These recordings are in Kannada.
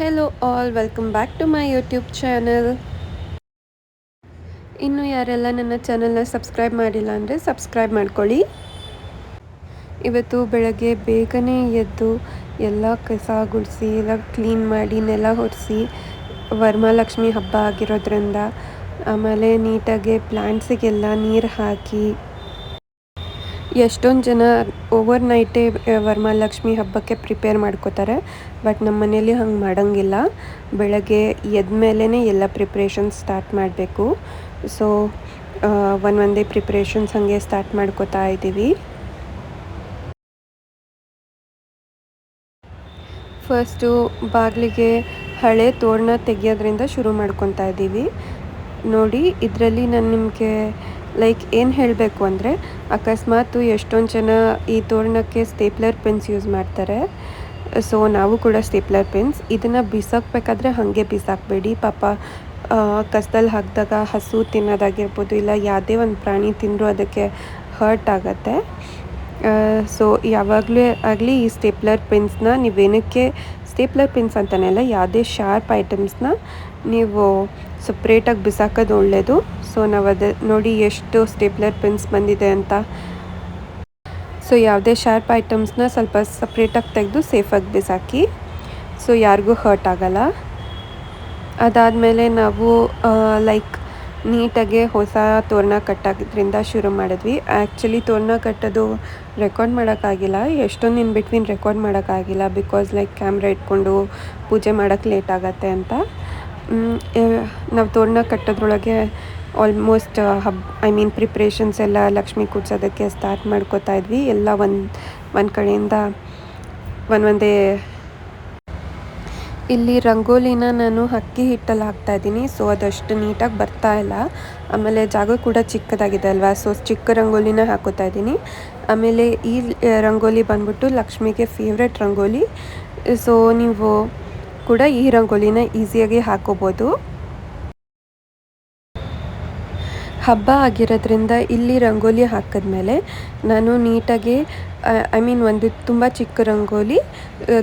Hello all, welcome back to my YouTube channel. ಇನ್ನು ಯಾರೆಲ್ಲ ನನ್ನ ಚಾನಲ್ನ ಸಬ್ಸ್ಕ್ರೈಬ್ ಮಾಡಿಲ್ಲ ಅಂದರೆ ಸಬ್ಸ್ಕ್ರೈಬ್ ಮಾಡ್ಕೊಳ್ಳಿ. ಇವತ್ತು ಬೆಳಗ್ಗೆ ಬೇಗನೆ ಎದ್ದು ಎಲ್ಲ ಕಸ ಗುಡಿಸಿ ಎಲ್ಲ ಕ್ಲೀನ್ ಮಾಡಿ ನೆಲ ಒರೆಸಿ, ವರಮಹಾಲಕ್ಷ್ಮಿ ಹಬ್ಬ ಆಗಿರೋದ್ರಿಂದ ಆಮೇಲೆ ನೀಟಾಗಿ ಪ್ಲ್ಯಾಂಟ್ಸಿಗೆಲ್ಲ ನೀರು ಹಾಕಿ, ಎಷ್ಟೊಂದು ಜನ ಓವರ್ ನೈಟೇ ವರಮಹಾಲಕ್ಷ್ಮಿ ಹಬ್ಬಕ್ಕೆ ಪ್ರಿಪೇರ್ ಮಾಡ್ಕೋತಾರೆ. ಬಟ್ ನಮ್ಮ ಮನೇಲಿ ಹಂಗೆ ಮಾಡೋಂಗಿಲ್ಲ. ಬೆಳಗ್ಗೆ ಎದ್ದ ಮೇಲೇ ಎಲ್ಲ ಪ್ರಿಪ್ರೇಷನ್ಸ್ ಸ್ಟಾರ್ಟ್ ಮಾಡಬೇಕು. ಸೊ ಒಂದೇ ಪ್ರಿಪ್ರೇಷನ್ಸ್ ಹಾಗೆ ಸ್ಟಾರ್ಟ್ ಮಾಡ್ಕೋತಾ ಇದ್ದೀವಿ. ಫಸ್ಟು ಬಾಗಿಲಿಗೆ ಹಳೆ ತೋರಣ ತೆಗಿಯೋದ್ರಿಂದ ಶುರು ಮಾಡ್ಕೊತಾ ಇದ್ದೀವಿ. ನೋಡಿ, ಇದರಲ್ಲಿ ನಾನು ನಿಮಗೆ ಏನು ಹೇಳಬೇಕು ಅಂದರೆ, ಅಕಸ್ಮಾತ್ ಎಷ್ಟೊಂದು ಜನ ಈ ತೋರಣಕ್ಕೆ ಸ್ಟೇಪ್ಲರ್ ಪೆನ್ಸ್ ಯೂಸ್ ಮಾಡ್ತಾರೆ. ಸೊ ನಾವು ಕೂಡ ಸ್ಟೇಪ್ಲರ್ ಪೆನ್ಸ್ ಇದನ್ನು ಬಿಸಾಕಬೇಕಾದ್ರೆ ಹಾಗೆ ಬಿಸಾಕಬೇಡಿ. ಪಾಪ ಕಸದಲ್ಲಿ ಹಾಕಿದಾಗ ಹಸು ತಿನ್ನೋದಾಗಿರ್ಬೋದು, ಇಲ್ಲ ಯಾವುದೇ ಒಂದು ಪ್ರಾಣಿ ತಿಂದರೂ ಅದಕ್ಕೆ ಹರ್ಟ್ ಆಗುತ್ತೆ. ಸೊ ಯಾವಾಗಲೂ ಆಗಲಿ ಈ ಸ್ಟೇಪ್ಲರ್ ಪೆನ್ಸ್ನ ನೀವೇನಕ್ಕೆ, ಸ್ಟೇಪ್ಲರ್ ಪೆನ್ಸ್ ಅಂತಲೇ ಅಲ್ಲ, ಯಾವುದೇ ಶಾರ್ಪ್ ಐಟಮ್ಸ್ನ ನೀವು ಸಪ್ರೇಟಾಗಿ ಬಿಸಾಕೋದು ಒಳ್ಳೆಯದು. ಸೊ ನಾವು ನೋಡಿ ಎಷ್ಟು ಸ್ಟೇಪ್ಲರ್ ಪೆನ್ಸ್ ಬಂದಿದೆ ಅಂತ. ಸೊ ಯಾವುದೇ ಶಾರ್ಪ್ ಐಟಮ್ಸ್ನ ಸ್ವಲ್ಪ ಸಪ್ರೇಟಾಗಿ ತೆಗೆದು ಸೇಫಾಗಿ ಬಿಸಾಕಿ, ಸೊ ಯಾರಿಗೂ ಹರ್ಟ್ ಆಗೋಲ್ಲ. ಅದಾದಮೇಲೆ ನಾವು ನೀಟಾಗೆ ಹೊಸ ತೋರಣ ಕಟ್ಟೋದ್ರಿಂದ ಶುರು ಮಾಡಿದ್ವಿ. ಆ್ಯಕ್ಚುಲಿ ತೋರಣ ಕಟ್ಟೋದು ರೆಕಾರ್ಡ್ ಮಾಡೋಕ್ಕಾಗಿಲ್ಲ, ಎಷ್ಟೊಂದು ಇನ್ ಬಿಟ್ವೀನ್ ರೆಕಾರ್ಡ್ ಮಾಡೋಕ್ಕಾಗಿಲ್ಲ. ಬಿಕಾಸ್ ಕ್ಯಾಮ್ರಾ ಇಟ್ಕೊಂಡು ಪೂಜೆ ಮಾಡೋಕ್ಕೆ ಲೇಟ್ ಆಗುತ್ತೆ ಅಂತ. ನಾವು ತೋರಣ ಕಟ್ಟೋದ್ರೊಳಗೆ ಆಲ್ಮೋಸ್ಟ್ ಪ್ರಿಪ್ರೇಷನ್ಸ್ ಎಲ್ಲ ಲಕ್ಷ್ಮಿ ಕೂಡ್ಸೋದಕ್ಕೆ ಸ್ಟಾರ್ಟ್ ಮಾಡ್ಕೋತಾ ಇದ್ವಿ. ಎಲ್ಲ ಒಂದು ಕಡೆಯಿಂದ ಒಂದೇ. ಇಲ್ಲಿ ರಂಗೋಲಿನ ನಾನು ಅಕ್ಕಿ ಹಿಟ್ಟಲ್ಲಿ ಹಾಕ್ತಾಯಿದ್ದೀನಿ. ಸೊ ಅದಷ್ಟು ನೀಟಾಗಿ ಬರ್ತಾ ಇಲ್ಲ. ಆಮೇಲೆ ಜಾಗ ಕೂಡ ಚಿಕ್ಕದಾಗಿದೆ ಅಲ್ವಾ, ಸೊ ಚಿಕ್ಕ ರಂಗೋಲಿನ ಹಾಕೋತಾ ಇದ್ದೀನಿ. ಆಮೇಲೆ ಈ ರಂಗೋಲಿ ಬಂದ್ಬಿಟ್ಟು ಲಕ್ಷ್ಮಿಗೆ ಫೇವ್ರೆಟ್ ರಂಗೋಲಿ. ಸೊ ನೀವು ಕೂಡ ಈ ರಂಗೋಲಿನ ಈಸಿಯಾಗಿ ಹಾಕೋಬೋದು. ಹಬ್ಬ ಆಗಿರೋದ್ರಿಂದ ಇಲ್ಲಿ ರಂಗೋಲಿ ಹಾಕಿದ್ಮೇಲೆ ನಾನು ನೀಟಾಗಿ ಒಂದು ತುಂಬ ಚಿಕ್ಕ ರಂಗೋಲಿ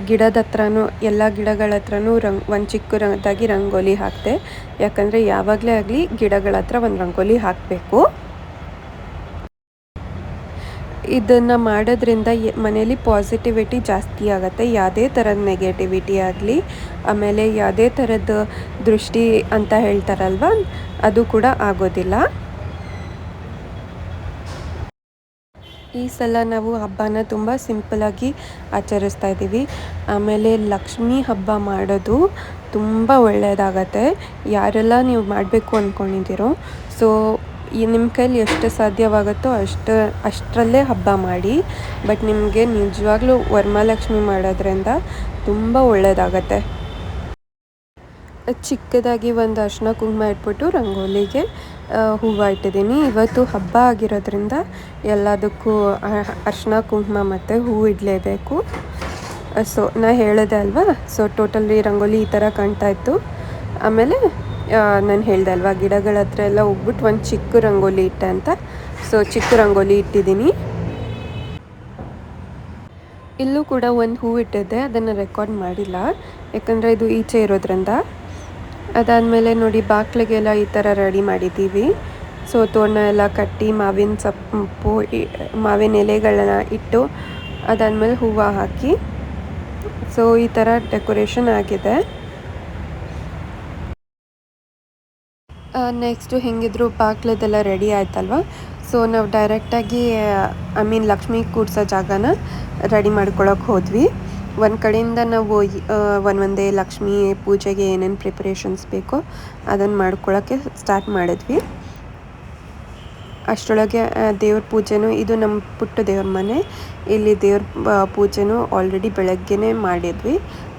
ಗಿಡದ ಹತ್ರನೂ, ಎಲ್ಲ ಗಿಡಗಳ ಹತ್ರನೂ ಒಂದು ಚಿಕ್ಕದಾಗಿ ರಂಗೋಲಿ ಹಾಕಿದೆ. ಯಾಕಂದರೆ ಯಾವಾಗಲೇ ಆಗಲಿ ಗಿಡಗಳ ಹತ್ರ ಒಂದು ರಂಗೋಲಿ ಹಾಕಬೇಕು. ಇದನ್ನು ಮಾಡೋದ್ರಿಂದ ಮನೇಲಿ ಪಾಸಿಟಿವಿಟಿ ಜಾಸ್ತಿ ಆಗುತ್ತೆ. ಯಾವುದೇ ಥರದ ನೆಗೆಟಿವಿಟಿ ಆಗಲಿ, ಆಮೇಲೆ ಯಾವುದೇ ಥರದ ದೃಷ್ಟಿ ಅಂತ ಹೇಳ್ತಾರಲ್ವ, ಅದು ಕೂಡ ಆಗೋದಿಲ್ಲ. ಈ ಸಲ ನಾವು ಹಬ್ಬನ ತುಂಬ ಸಿಂಪಲಾಗಿ ಆಚರಿಸ್ತಾ ಇದ್ದೀವಿ. ಆಮೇಲೆ ಲಕ್ಷ್ಮಿ ಹಬ್ಬ ಮಾಡೋದು ತುಂಬ ಒಳ್ಳೆಯದಾಗತ್ತೆ. ಯಾರೆಲ್ಲ ನೀವು ಮಾಡಬೇಕು ಅಂದ್ಕೊಂಡಿದ್ದೀರೋ, ಸೊ ನಿಮ್ಮ ಕೈಲಿ ಎಷ್ಟು ಸಾಧ್ಯವಾಗುತ್ತೋ ಅಷ್ಟರಲ್ಲೇ ಹಬ್ಬ ಮಾಡಿ. ಬಟ್ ನಿಮಗೆ ನಿಜವಾಗ್ಲೂ ವರಮಹಾಲಕ್ಷ್ಮಿ ಮಾಡೋದ್ರಿಂದ ತುಂಬ ಒಳ್ಳೆಯದಾಗತ್ತೆ. ಚಿಕ್ಕದಾಗಿ ಒಂದು ಅರಿಶಿನ ಕುಂಕುಮ ಇಟ್ಬಿಟ್ಟು ರಂಗೋಲಿಗೆ ಹೂವು ಇಟ್ಟಿದ್ದೀನಿ. ಇವತ್ತು ಹಬ್ಬ ಆಗಿರೋದ್ರಿಂದ ಎಲ್ಲದಕ್ಕೂ ಅರಿಶಿನ ಕುಂಕುಮ ಮತ್ತು ಹೂವು ಇಡಲೇಬೇಕು. ಸೊ ನಾ ಹೇಳಿದೆ ಅಲ್ವಾ, ಸೊ ಟೋಟಲಿ ರಂಗೋಲಿ ಈ ಥರ ಕಾಣ್ತಾ ಇತ್ತು. ಆಮೇಲೆ ನಾನು ಹೇಳಿದೆ ಅಲ್ವಾ, ಗಿಡಗಳ ಹತ್ರ ಎಲ್ಲ ಹೋಗ್ಬಿಟ್ಟು ಒಂದು ಚಿಕ್ಕ ರಂಗೋಲಿ ಇಟ್ಟೆ ಅಂತ. ಸೊ ಚಿಕ್ಕ ರಂಗೋಲಿ ಇಟ್ಟಿದ್ದೀನಿ. ಇಲ್ಲೂ ಕೂಡ ಒಂದು ಹೂವು ಇಟ್ಟಿದ್ದೆ, ಅದನ್ನು ರೆಕಾರ್ಡ್ ಮಾಡಿಲ್ಲ ಯಾಕಂದರೆ ಇದು ಈಚೆ ಇರೋದ್ರಿಂದ. ಅದಾದಮೇಲೆ ನೋಡಿ, ಬಾಗಿಲಿಗೆಲ್ಲ ಈ ಥರ ರೆಡಿ ಮಾಡಿದ್ದೀವಿ. ಸೊ ತೋರಣ ಎಲ್ಲ ಕಟ್ಟಿ ಮಾವಿನ ಸೊಪ್ಪು, ಮಾವಿನ ಎಲೆಗಳನ್ನ ಇಟ್ಟು, ಅದಾದಮೇಲೆ ಹೂವು ಹಾಕಿ, ಸೊ ಈ ಥರ ಡೆಕೋರೇಷನ್ ಆಗಿದೆ. ನೆಕ್ಸ್ಟು ಹೆಂಗಿದ್ರು ಬಾಗಿಲದೆಲ್ಲ ರೆಡಿ ಆಯ್ತಲ್ವ. ಸೊ ನಾವು ಡೈರೆಕ್ಟಾಗಿ ಲಕ್ಷ್ಮಿ ಕೂಡ್ಸೋ ಜಾಗನ ರೆಡಿ ಮಾಡ್ಕೊಳಕ್ಕೆ ಹೋದ್ವಿ. ಒಂದು ಕಡೆಯಿಂದ ನಾವು ಒಂದೇ ಲಕ್ಷ್ಮಿ ಪೂಜೆಗೆ ಏನೇನು ಪ್ರಿಪ್ರೇಷನ್ಸ್ ಬೇಕೋ ಅದನ್ನು ಮಾಡ್ಕೊಳ್ಳೋಕ್ಕೆ ಸ್ಟಾರ್ಟ್ ಮಾಡಿದ್ವಿ. ಅಷ್ಟರೊಳಗೆ ದೇವ್ರ ಪೂಜೆನೂ, ಇದು ನಮ್ಮ ಪುಟ್ಟ ದೇವ್ರ ಮನೆ, ಇಲ್ಲಿ ದೇವ್ರ ಪೂಜೆನೂ ಆಲ್ರೆಡಿ ಬೆಳಗ್ಗೆನೇ ಮಾಡಿದ್ವಿ,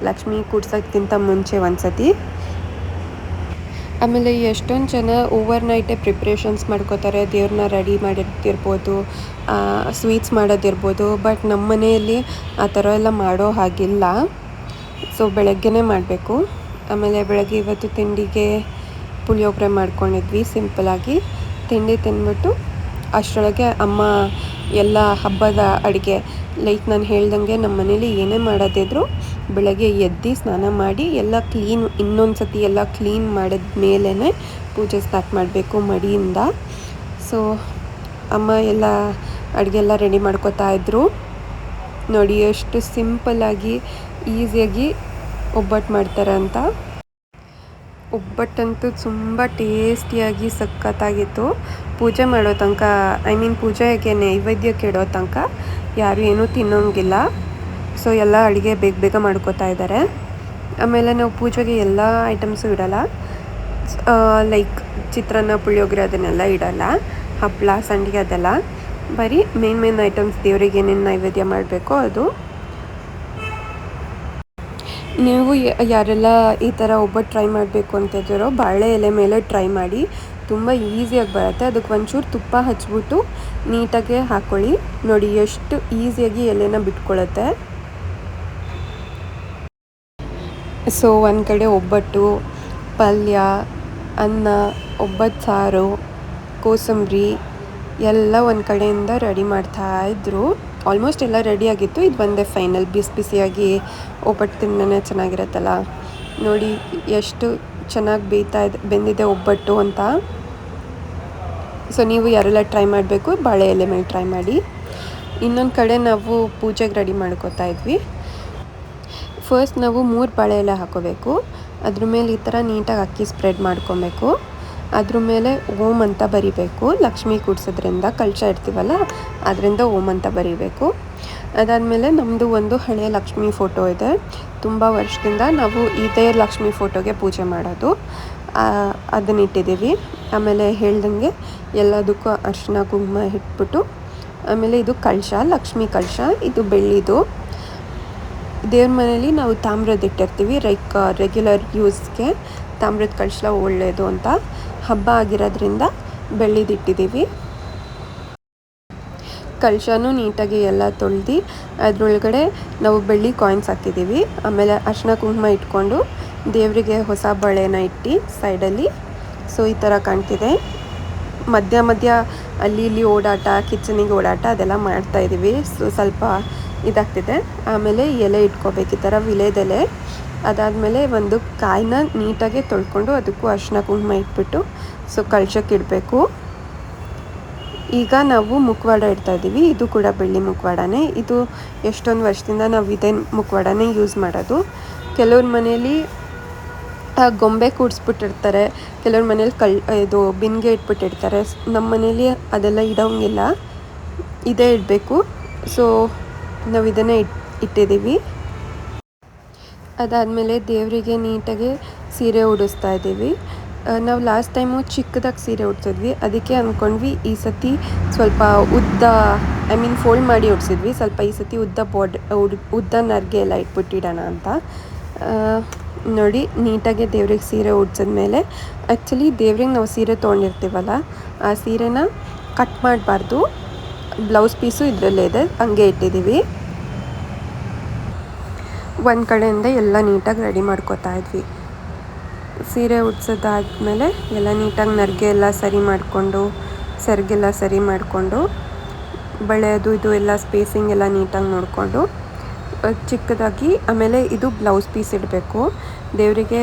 ಲಕ್ಷ್ಮಿ ಕೂಡ್ಸೋಕ್ಕಿಂತ ಮುಂಚೆ ಒಂದು ಸತಿ. ಆಮೇಲೆ ಎಷ್ಟೊಂದು ಜನ ಓವರ್ ನೈಟೇ ಪ್ರಿಪ್ರೇಷನ್ಸ್ ಮಾಡ್ಕೋತಾರೆ. ದೇವ್ರನ್ನ ರೆಡಿ ಮಾಡಿರ್ತಿರ್ಬೋದು, ಸ್ವೀಟ್ಸ್ ಮಾಡೋದಿರ್ಬೋದು. ಬಟ್ ನಮ್ಮ ಮನೆಯಲ್ಲಿ ಆ ಥರ ಎಲ್ಲ ಮಾಡೋ ಹಾಗಿಲ್ಲ. ಸೊ ಬೆಳಗ್ಗೆನೇ ಮಾಡಬೇಕು. ಆಮೇಲೆ ಬೆಳಗ್ಗೆ ಇವತ್ತು ತಿಂಡಿಗೆ ಪುಳಿಯೋಗರೆ ಮಾಡ್ಕೊಂಡಿದ್ವಿ ಸಿಂಪಲಾಗಿ. ತಿಂಡಿ ತಿಂದ್ಬಿಟ್ಟು ಅಷ್ಟರೊಳಗೆ ಅಮ್ಮ ಎಲ್ಲ ಹಬ್ಬದ ಅಡುಗೆ, ನಾನು ಹೇಳ್ದಂಗೆ ನಮ್ಮ ಮನೇಲಿ ಏನೇ ಮಾಡೋದಿದ್ರು ಬೆಳಗ್ಗೆ ಎದ್ದು ಸ್ನಾನ ಮಾಡಿ ಎಲ್ಲ ಕ್ಲೀನ್ ಇನ್ನೊಂದು ಸತಿ ಎಲ್ಲ ಕ್ಲೀನ್ ಮಾಡಿದ ಮೇಲೇ ಪೂಜೆ ಸ್ಟಾರ್ಟ್ ಮಾಡಬೇಕು ಮಡಿಯಿಂದ. ಸೊ ಅಮ್ಮ ಎಲ್ಲ ಅಡುಗೆ ಎಲ್ಲ ರೆಡಿ ಮಾಡ್ಕೋತಾ ಇದ್ರು. ನೋಡಿ ಎಷ್ಟು ಸಿಂಪಲ್ಲಾಗಿ ಈಸಿಯಾಗಿ ಒಬ್ಬಟ್ಟು ಮಾಡ್ತಾರೆ ಅಂತ. ಒಬ್ಬಟ್ಟಂತೂ ತುಂಬ ಟೇಸ್ಟಿಯಾಗಿ ಸಖತ್ತಾಗಿತ್ತು. ಪೂಜೆ ಮಾಡೋ ತನಕ ಪೂಜೆಗೆ ನೈವೇದ್ಯಕ್ಕೆ ಇಡೋ ತನಕ ಯಾರು ಏನೂ ತಿನ್ನೋಂಗಿಲ್ಲ. ಸೊ ಎಲ್ಲ ಅಡುಗೆ ಬೇಗ ಬೇಗ ಮಾಡ್ಕೋತಾ ಇದ್ದಾರೆ. ಆಮೇಲೆ ನಾವು ಪೂಜೆಗೆ ಎಲ್ಲ ಐಟಮ್ಸು ಇಡಲ್ಲ, ಲೈಕ್ ಚಿತ್ರಾನ್ನ, ಪುಳಿಯೋಗರೆ ಅದನ್ನೆಲ್ಲ ಇಡಲ್ಲ, ಹಪ್ಪಳ, ಸಂಡಿಗೆ ಅದೆಲ್ಲ. ಬರೀ ಮೇನ್ ಐಟಮ್ಸ್ ದೇವರಿಗೆ ಏನೇನು ನೈವೇದ್ಯ ಮಾಡಬೇಕೋ ಅದು. ನೀವು ಯಾರೆಲ್ಲ ಈ ಥರ ಒಬ್ಬಟ್ಟು ಟ್ರೈ ಮಾಡಬೇಕು ಅಂತಿದ್ದೀರೋ ಬಾಳೆ ಎಲೆ ಮೇಲೆ ಟ್ರೈ ಮಾಡಿ, ತುಂಬ ಈಸಿಯಾಗಿ ಬರುತ್ತೆ. ಅದಕ್ಕೆ ಒಂಚೂರು ತುಪ್ಪ ಹಚ್ಬಿಟ್ಟು ನೀಟಾಗಿ ಹಾಕ್ಕೊಳ್ಳಿ. ನೋಡಿ ಎಷ್ಟು ಈಸಿಯಾಗಿ ಎಲೆನ ಬಿಟ್ಕೊಳ್ಳುತ್ತೆ. ಸೊ ಒಂದು ಕಡೆ ಒಬ್ಬಟ್ಟು, ಪಲ್ಯ, ಅನ್ನ, ಒಬ್ಬಟ್ಟು ಸಾರು, ಕೋಸಂಬರಿ ಎಲ್ಲ ಒಂದು ಕಡೆಯಿಂದ ರೆಡಿ ಮಾಡ್ತಾಯಿದ್ರು. ಆಲ್ಮೋಸ್ಟ್ ಎಲ್ಲ ರೆಡಿಯಾಗಿತ್ತು. ಇದು ಬಂದೆ ಫೈನಲ್. ಬಿಸಿಯಾಗಿ ಒಬ್ಬಟ್ಟು ತಿನ್ನೋಣ ಚೆನ್ನಾಗಿರುತ್ತಲ್ಲ. ನೋಡಿ ಎಷ್ಟು ಚೆನ್ನಾಗಿ ಬೆಂದಿದೆ ಒಬ್ಬಟ್ಟು ಅಂತ. ಸೊ ನೀವು ಯಾರೆಲ್ಲ ಟ್ರೈ ಮಾಡಬೇಕು ಬಾಳೆ ಎಲೆ ಮೇಲೆ ಟ್ರೈ ಮಾಡಿ. ಇನ್ನೊಂದು ಕಡೆ ನಾವು ಪೂಜೆಗೆ ರೆಡಿ ಮಾಡ್ಕೋತಾ ಇದ್ವಿ. ಫಸ್ಟ್ ನಾವು 3 ಬಾಳೆ ಎಲೆ ಹಾಕೋಬೇಕು. ಅದ್ರ ಮೇಲೆ ಈ ಥರ ನೀಟಾಗಿ ಅಕ್ಕಿ ಸ್ಪ್ರೆಡ್ ಮಾಡ್ಕೊಬೇಕು. ಅದ್ರ ಮೇಲೆ ಓಂ ಅಂತ ಬರಿಬೇಕು. ಲಕ್ಷ್ಮಿ ಕೂಡ್ಸೋದ್ರಿಂದ ಕಳಶ ಇಡ್ತೀವಲ್ಲ ಅದರಿಂದ ಓಂ ಅಂತ ಬರಿಬೇಕು. ಅದಾದಮೇಲೆ ನಮ್ಮದು ಒಂದು ಹಳೆಯ ಲಕ್ಷ್ಮಿ ಫೋಟೋ ಇದೆ. ತುಂಬ ವರ್ಷದಿಂದ ನಾವು ಇದೇ ಲಕ್ಷ್ಮಿ ಫೋಟೋಗೆ ಪೂಜೆ ಮಾಡೋದು. ಅದನ್ನ ಇಟ್ಟಿದ್ದೀವಿ. ಆಮೇಲೆ ಹೇಳ್ದಂಗೆ ಎಲ್ಲದಕ್ಕೂ ಅರಿಶಿನ ಕುಂಕುಮ ಇಟ್ಬಿಟ್ಟು, ಆಮೇಲೆ ಇದು ಕಳಶ, ಲಕ್ಷ್ಮಿ ಕಳಶ, ಇದು ಬೆಳ್ಳಿದು. ದೇವ್ರ ಮನೇಲಿ ನಾವು ತಾಮ್ರದ ಇಟ್ಟಿರ್ತೀವಿ. ರೆಗ್ಯುಲರ್ ಯೂಸ್ಗೆ ತಾಮ್ರದ ಕಳಶ ಒಳ್ಳೆಯದು ಅಂತ. ಹಬ್ಬ ಆಗಿರೋದ್ರಿಂದ ಬೆಳ್ಳಿದಿಟ್ಟಿದ್ದೀವಿ. ಕಳಶನೂ ನೀಟಾಗಿ ಎಲ್ಲ ತೊಳೆದು ಅದರೊಳಗಡೆ ನಾವು ಬೆಳ್ಳಿ ಕಾಯಿನ್ಸ್ ಹಾಕಿದ್ದೀವಿ. ಆಮೇಲೆ ಅರಿಶಿನ ಕುಂಕುಮ ಇಟ್ಕೊಂಡು ದೇವರಿಗೆ ಹೊಸ ಬಳೆನ ಇಟ್ಟು ಸೈಡಲ್ಲಿ. ಸೊ ಈ ಥರ ಕಾಣ್ತಿದೆ. ಮಧ್ಯ ಅಲ್ಲಿ ಇಲ್ಲಿ ಓಡಾಟ, ಕಿಚನಿಗೆ ಓಡಾಟ ಅದೆಲ್ಲ ಮಾಡ್ತಾಯಿದ್ದೀವಿ. ಸೊ ಸ್ವಲ್ಪ ಇದಾಗ್ತಿದೆ. ಆಮೇಲೆ ಎಲೆ ಇಟ್ಕೋಬೇಕು, ಈ ಥರ ವಿಳೆದೆಲೆ. ಅದಾದಮೇಲೆ ಒಂದು ಕಾಯಿನ ನೀಟಾಗಿ ತೊಳ್ಕೊಂಡು ಅದಕ್ಕೂ ಅರಿಶಿನ ಕುಂಕುಮ ಇಟ್ಬಿಟ್ಟು ಸೊ ಕಳಶಕ್ಕೆ ಇಡಬೇಕು. ಈಗ ನಾವು ಮುಖವಾಡ ಇಡ್ತಾಯಿದ್ದೀವಿ. ಇದು ಕೂಡ ಬೆಳ್ಳಿ ಮುಖವಾಡನೇ. ಇದು ಎಷ್ಟೊಂದು ವರ್ಷದಿಂದ ನಾವು ಇದೇ ಮುಖವಾಡನೇ ಯೂಸ್ ಮಾಡೋದು. ಕೆಲವ್ರ ಮನೇಲಿ ಗೊಂಬೆ ಕೂಡಿಸ್ಬಿಟ್ಟಿರ್ತಾರೆ, ಕೆಲವ್ರ ಮನೇಲಿ ಇದು ಬಿನ್ಗೆ ಇಟ್ಬಿಟ್ಟಿರ್ತಾರೆ. ನಮ್ಮ ಮನೇಲಿ ಅದೆಲ್ಲ ಇಡೋಂಗಿಲ್ಲ, ಇದೇ ಇಡಬೇಕು. ಸೊ ನಾವು ಇದನ್ನೇ ಇಟ್ಟಿದ್ದೀವಿ. ಅದಾದಮೇಲೆ ದೇವರಿಗೆ ನೀಟಾಗಿ ಸೀರೆ ಉಡಿಸ್ತಾ ಇದ್ದೀವಿ. ನಾವು ಲಾಸ್ಟ್ ಟೈಮು ಚಿಕ್ಕದಾಗಿ ಸೀರೆ ಉಡ್ಸಿದ್ವಿ. ಅದಕ್ಕೆ ಅಂದ್ಕೊಂಡ್ವಿ ಈ ಸತಿ ಸ್ವಲ್ಪ ಉದ್ದ ಫೋಲ್ಡ್ ಮಾಡಿ ಉಡ್ಸಿದ್ವಿ. ಸ್ವಲ್ಪ ಈ ಸತಿ ಉದ್ದ ನರ್ಗೆ ಎಲ್ಲ ಇಟ್ಬಿಟ್ಟಿಡೋಣ ಅಂತ. ನೋಡಿ ನೀಟಾಗಿ ದೇವ್ರಿಗೆ ಸೀರೆ ಉಡ್ಸಿದ್ಮೇಲೆ, ಆ್ಯಕ್ಚುಲಿ ದೇವ್ರಿಗೆ ನಾವು ಸೀರೆ ತೊಗೊಂಡಿರ್ತೀವಲ್ಲ ಆ ಸೀರೆನ ಕಟ್ ಮಾಡಬಾರ್ದು. ಬ್ಲೌಸ್ ಪೀಸು ಇದರಲ್ಲೇ ಇದೆ, ಹಂಗೆ ಇಟ್ಟಿದ್ದೀವಿ. ಒಂದು ಕಡೆಯಿಂದ ಎಲ್ಲ ನೀಟಾಗಿ ರೆಡಿ ಮಾಡ್ಕೋತಾ ಇದ್ವಿ. ಸೀರೆ ಉಡ್ಸೋದಾದ್ಮೇಲೆ ಎಲ್ಲ ನೀಟಾಗಿ ನರ್ಗೆ ಎಲ್ಲ ಸರಿ ಮಾಡಿಕೊಂಡು, ಸೆರಗೆಲ್ಲ ಸರಿ ಮಾಡಿಕೊಂಡು, ಬಳೆದು ಇದು ಎಲ್ಲ ಸ್ಪೇಸಿಂಗ್ ಎಲ್ಲ ನೀಟಾಗಿ ನೋಡಿಕೊಂಡು ಚಿಕ್ಕದಾಗಿ. ಆಮೇಲೆ ಇದು ಬ್ಲೌಸ್ ಪೀಸ್ ಇಡಬೇಕು. ದೇವರಿಗೆ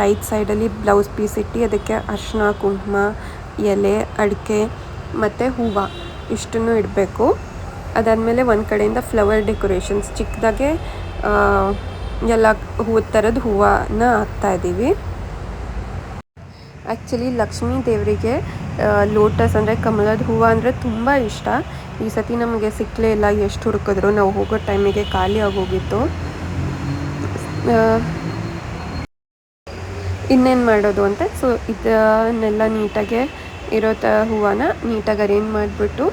ರೈಟ್ ಸೈಡಲ್ಲಿ ಬ್ಲೌಸ್ ಪೀಸ್ ಇಟ್ಟು ಅದಕ್ಕೆ ಅರಿಶಿನ ಕುಂಕುಮ, ಎಲೆ, ಅಡಿಕೆ ಮತ್ತು ಹೂವು ಇಷ್ಟನ್ನು ಇಡಬೇಕು. ಅದಾದಮೇಲೆ ಒಂದು ಕಡೆಯಿಂದ ಫ್ಲವರ್ ಡೆಕೋರೇಷನ್ಸ್ ಚಿಕ್ಕದಾಗೆ ಎಲ್ಲ ಥರದ ಹೂವನ್ನ ಹಾಕ್ತಾಯಿದ್ದೀವಿ. ಆ್ಯಕ್ಚುಲಿ ಲಕ್ಷ್ಮೀ ದೇವರಿಗೆ ಲೋಟಸ್ ಅಂದರೆ ಕಮಲದ ಹೂವು ಅಂದರೆ ತುಂಬ ಇಷ್ಟ. ಈ ಸತಿ ನಮಗೆ ಸಿಕ್ಕಲೇ ಇಲ್ಲ, ಎಷ್ಟು ಹುಡುಕಿದ್ರು. ನಾವು ಹೋಗೋ ಟೈಮಿಗೆ ಖಾಲಿ ಆಗೋಗಿತ್ತು. ಇನ್ನೇನು ಮಾಡೋದು ಅಂತ ಸೊ ಇದನ್ನೆಲ್ಲ ನೀಟಾಗೆ ಇರೋ ಹೂವನ್ನ ನೀಟಾಗಿ ಅರೇಂಜ್ ಮಾಡಿಬಿಟ್ಟು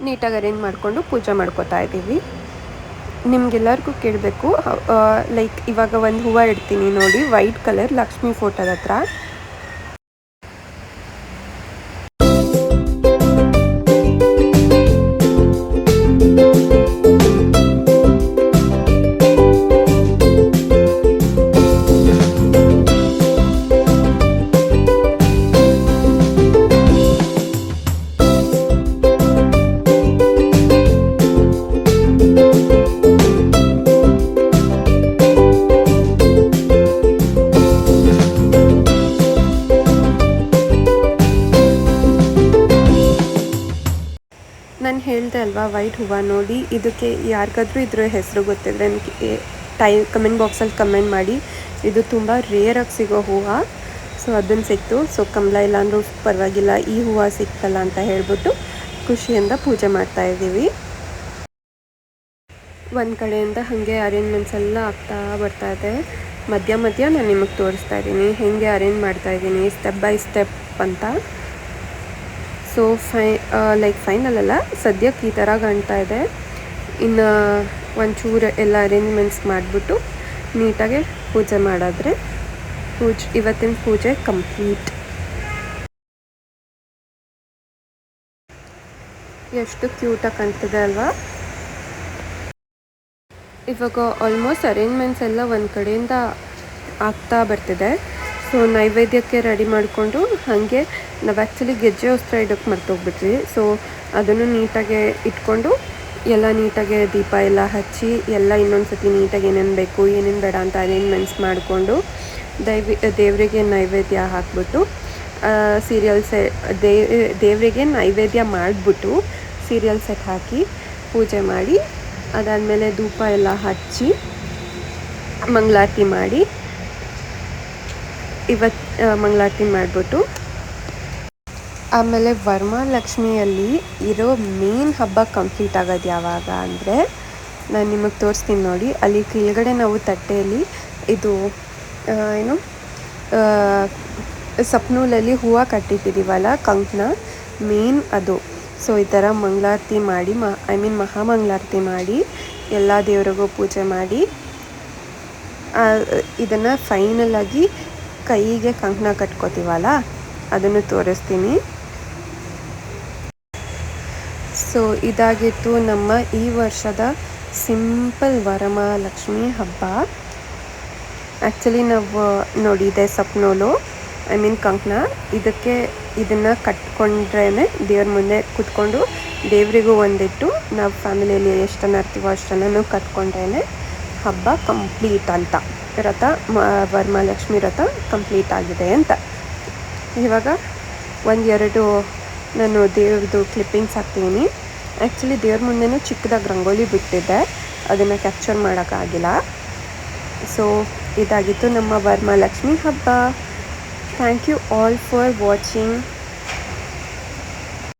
ನೀಟಾಗಿ ಮಾಡಿಕೊಂಡು ಪೂಜೆ ಮಾಡ್ಕೋತಾ ಇದ್ದೀವಿ. ನಿಮ್ಗೆಲ್ಲರಿಗೂ ಕೇಳಬೇಕು, ಲೈಕ್ ಇವಾಗ ಒಂದು ಹೂವು ಇಡ್ತೀನಿ ನೋಡಿ, ವೈಟ್ ಕಲರ್ ಲಕ್ಷ್ಮಿ ಫೋಟೋದ ಹತ್ರ. ವೈಟ್ ಹೂವು ನೋಡಿ. ಇದಕ್ಕೆ ಯಾರಿಗಾದ್ರೂ ಇದ್ರ ಹೆಸರು ಗೊತ್ತಿದ್ರೆ ನನಗೆ ಕಮೆಂಟ್ ಬಾಕ್ಸಲ್ಲಿ ಕಮೆಂಟ್ ಮಾಡಿ. ಇದು ತುಂಬ ರೇರಾಗಿ ಸಿಗೋ ಹೂವು. ಸೊ ಅದನ್ನು ಸಿಕ್ತು. ಸೊ ಕಮಲ ಇಲ್ಲ ಅಂದರೂ ಪರವಾಗಿಲ್ಲ, ಈ ಹೂವು ಸಿಕ್ತಲ್ಲ ಅಂತ ಹೇಳ್ಬಿಟ್ಟು ಖುಷಿಯಿಂದ ಪೂಜೆ ಮಾಡ್ತಾಯಿದ್ದೀವಿ. ಒಂದು ಕಡೆಯಿಂದ ಹಾಗೆ ಅರೇಂಜ್ಮೆಂಟ್ಸ್ ಎಲ್ಲ ಆಗ್ತಾ ಬರ್ತಾ ಇದೆ. ಮಧ್ಯ ನಾನು ನಿಮಗೆ ತೋರಿಸ್ತಾ ಇದ್ದೀನಿ ಹೇಗೆ ಅರೇಂಜ್ ಮಾಡ್ತಾಯಿದ್ದೀನಿ ಸ್ಟೆಪ್ ಬೈ ಸ್ಟೆಪ್ ಅಂತ. ಸೊ ಫೈನಲ್ ಅಲ್ಲ, ಸದ್ಯಕ್ಕೆ ಈ ಥರ ಕಾಣ್ತಾ ಇದೆ. ಇನ್ನು ಒಂಚೂರು ಎಲ್ಲ ಅರೇಂಜ್ಮೆಂಟ್ಸ್ ಮಾಡಿಬಿಟ್ಟು ನೀಟಾಗಿ ಪೂಜೆ ಮಾಡಿದ್ರೆ ಇವತ್ತಿನ ಪೂಜೆ ಕಂಪ್ಲೀಟ್. ಎಷ್ಟು ಕ್ಯೂಟಾಗಿ ಕಾಣ್ತಿದೆ ಅಲ್ವಾ. ಇವಾಗ ಆಲ್ಮೋಸ್ಟ್ ಅರೇಂಜ್ಮೆಂಟ್ಸ್ ಎಲ್ಲ ಒಂದು ಕಡೆಯಿಂದ ಆಗ್ತಾ ಬರ್ತಿದೆ. ಸೊ ನೈವೇದ್ಯಕ್ಕೆ ರೆಡಿ ಮಾಡಿಕೊಂಡು ಹಾಗೆ ನಾವು ಆ್ಯಕ್ಚುಲಿ ಗೆಜ್ಜೆ ವಸ್ತ್ರ ಇಡೋಕ್ಕೆ ಮರ್ತೋಗ್ಬಿಟ್ವಿ. ಸೊ ಅದನ್ನು ನೀಟಾಗಿ ಇಟ್ಕೊಂಡು ಎಲ್ಲ ನೀಟಾಗಿ ದೀಪ ಎಲ್ಲ ಹಚ್ಚಿ ಎಲ್ಲ ಇನ್ನೊಂದು ಸತಿ ನೀಟಾಗಿ ಏನೇನು ಬೇಕು ಏನೇನು ಬೇಡ ಅಂತ ಅರೇಂಜ್ಮೆಂಟ್ಸ್ ಮಾಡಿಕೊಂಡು ದೇವರಿಗೆ ನೈವೇದ್ಯ ಹಾಕ್ಬಿಟ್ಟು ಸೀರಿಯಲ್ ದೇವರಿಗೆ ನೈವೇದ್ಯ ಮಾಡಿಬಿಟ್ಟು ಸೀರಿಯಲ್ ಸೆಟ್ ಹಾಕಿ ಪೂಜೆ ಮಾಡಿ, ಅದಾದಮೇಲೆ ಧೂಪ ಎಲ್ಲ ಹಚ್ಚಿ ಮಂಗಳಾರತಿ ಮಾಡಿ ಮಂಗಳಾರತಿ ಮಾಡಿಬಿಟ್ಟು ಆಮೇಲೆ ವರಮಹಾಲಕ್ಷ್ಮಿಯಲ್ಲಿ ಇರೋ ಮೇನ್ ಹಬ್ಬ ಕಂಪ್ಲೀಟ್ ಆಗೋದು ಯಾವಾಗ ಅಂದರೆ ನಾನು ನಿಮಗೆ ತೋರಿಸ್ತೀನಿ ನೋಡಿ. ಅಲ್ಲಿ ಕೆಳಗಡೆ ನಾವು ತಟ್ಟೆಯಲ್ಲಿ ಇದು ಏನು ಸಪ್ನೂಲಲ್ಲಿ ಹೂವು ಕಟ್ಟಿಟ್ಟಿದ್ದೀವಲ್ಲ ಕಂಕಣ, ಮೇನ್ ಅದು. ಸೊ ಈ ಥರ ಮಂಗಳಾರತಿ ಮಾಡಿ ಮಹಾಮಂಗಳಾರತಿ ಮಾಡಿ ಎಲ್ಲ ದೇವರಿಗೂ ಪೂಜೆ ಮಾಡಿ ಇದನ್ನು ಫೈನಲಾಗಿ ಕೈಗೆ ಕಂಕಣ ಕಟ್ಕೋತೀವಲ್ಲ ಅದನ್ನು ತೋರಿಸ್ತೀನಿ. ಸೊ ಇದಾಗಿತ್ತು ನಮ್ಮ ಈ ವರ್ಷದ ಸಿಂಪಲ್ ವರಮಹಾಲಕ್ಷ್ಮಿ ಹಬ್ಬ. ಆ್ಯಕ್ಚುಲಿ ನಾವು ನೋಡಿದೆ ಸಪ್ನೋಲು ಕಂಕಣ, ಇದನ್ನು ಕಟ್ಕೊಂಡ್ರೇ ದೇವ್ರ ಮುಂದೆ ಕೂತ್ಕೊಂಡು ದೇವರಿಗೂ ಒಂದಿಟ್ಟು ನಾವು ಫ್ಯಾಮಿಲಿಯಲ್ಲಿ ಎಷ್ಟನ್ನು ಇರ್ತೀವೋ ಅಷ್ಟನ್ನು ಕಟ್ಕೊಂಡ್ರೇ ಹಬ್ಬ ಕಂಪ್ಲೀಟ್ ಅಂತ, ವರಮಹಾಲಕ್ಷ್ಮಿ ವ್ರತ ಕಂಪ್ಲೀಟ್ ಆಗಿದೆ ಅಂತ. ಇವಾಗ ಒಂದೆರಡು ನಾನು ದೇವ್ರದ್ದು ಕ್ಲಿಪ್ಪಿಂಗ್ಸ್ ಹಾಕ್ತೀನಿ. ಆ್ಯಕ್ಚುಲಿ ದೇವ್ರ ಮುಂದೆನೂ ಚಿಕ್ಕದಾಗಿ ರಂಗೋಲಿ ಬಿಟ್ಟಿದ್ದೆ, ಅದನ್ನು ಕ್ಯಾಪ್ಚರ್ ಮಾಡೋಕ್ಕಾಗಿಲ್ಲ. ಸೊ ಇದಾಗಿತ್ತು ನಮ್ಮ ವರಮಹಾಲಕ್ಷ್ಮಿ ಹಬ್ಬ. Thank you all for watching.